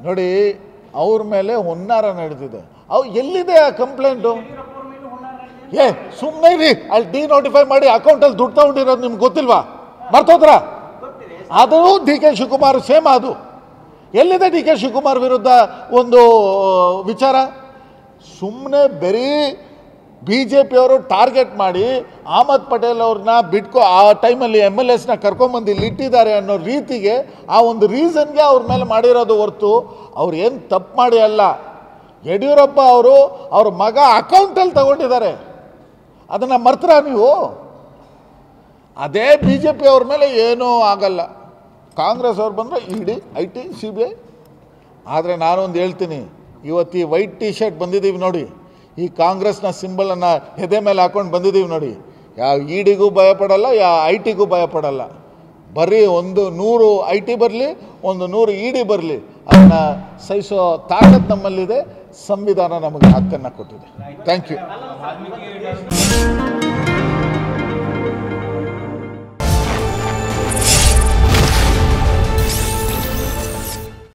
ನೋಡಿ, ಅವ್ರ ಮೇಲೆ ಹುನ್ನಾರ ನಡೆದಿದೆ. ಅವು ಎಲ್ಲಿದೆ ಆ ಕಂಪ್ಲೇಂಟು? ಸುಮ್ಮನೆ ರೀ, ಅಲ್ಲಿ ಡಿನೋಟಿಫೈ ಮಾಡಿ ಅಕೌಂಟಲ್ಲಿ ದುಡ್ಡು ತಗೊಂಡಿರೋದು ನಿಮ್ಗೆ ಗೊತ್ತಿಲ್ವಾ? ಮರ್ತೋದ್ರ? ಅದು ಡಿ ಕೆ ಶಿವಕುಮಾರ್ ಸೇಮ್. ಅದು ಎಲ್ಲಿದೆ ಡಿ ಕೆ ಶಿವಕುಮಾರ್ ವಿರುದ್ಧ ಒಂದು ವಿಚಾರ? ಸುಮ್ಮನೆ ಬರೀ ಬಿ ಜೆ ಪಿಯವರು ಟಾರ್ಗೆಟ್ ಮಾಡಿ ಅಹಮದ್ ಪಟೇಲ್ ಅವ್ರನ್ನ ಬಿಟ್ಕೊ ಆ ಟೈಮಲ್ಲಿ MLS ಕರ್ಕೊಂಬಂದು ಇಲ್ಲಿ ಇಟ್ಟಿದ್ದಾರೆ ಅನ್ನೋ ರೀತಿಗೆ, ಆ ಒಂದು ರೀಸನ್ಗೆ ಅವ್ರ ಮೇಲೆ ಮಾಡಿರೋದು ಹೊರತು ಅವ್ರು ಏನು ತಪ್ಪು ಮಾಡಿ ಅಲ್ಲ. ಯಡಿಯೂರಪ್ಪ ಅವರು ಅವ್ರ ಮಗ ಅಕೌಂಟಲ್ಲಿ ತಗೊಂಡಿದ್ದಾರೆ, ಅದನ್ನು ಮರ್ತರ ನೀವು? ಅದೇ ಬಿ ಜೆ ಪಿ ಅವ್ರ ಮೇಲೆ ಏನೂ ಆಗಲ್ಲ. ಕಾಂಗ್ರೆಸ್ ಅವ್ರು ಬಂದರೆ ಇಡಿ IT CBI. ಆದರೆ ನಾನೊಂದು ಹೇಳ್ತೀನಿ, ಇವತ್ತು ಈ ವೈಟ್ ಟಿ ಶರ್ಟ್ ಬಂದಿದ್ದೀವಿ ನೋಡಿ, ಈ ಕಾಂಗ್ರೆಸ್ನ ಸಿಂಬಲನ್ನು ಎದೆ ಮೇಲೆ ಹಾಕೊಂಡು ಬಂದಿದ್ದೀವಿ ನೋಡಿ. ಯಾವ ಇಡಿಗೂ ಭಯಪಡಲ್ಲ, ಯಾವ IT ಗೂ ಭಯಪಡಲ್ಲ. ಬರೀ 100 IT ಬರಲಿ, 100 ಇಡಿ ಬರಲಿ, ಅದನ್ನು ಸಹಿಸೋ ತಾಕತ್ತು ನಮ್ಮಲ್ಲಿದೆ. ಸಂವಿಧಾನ ನಮಗೆ ಹಕ್ಕನ್ನು ಕೊಟ್ಟಿದೆ. Thank you.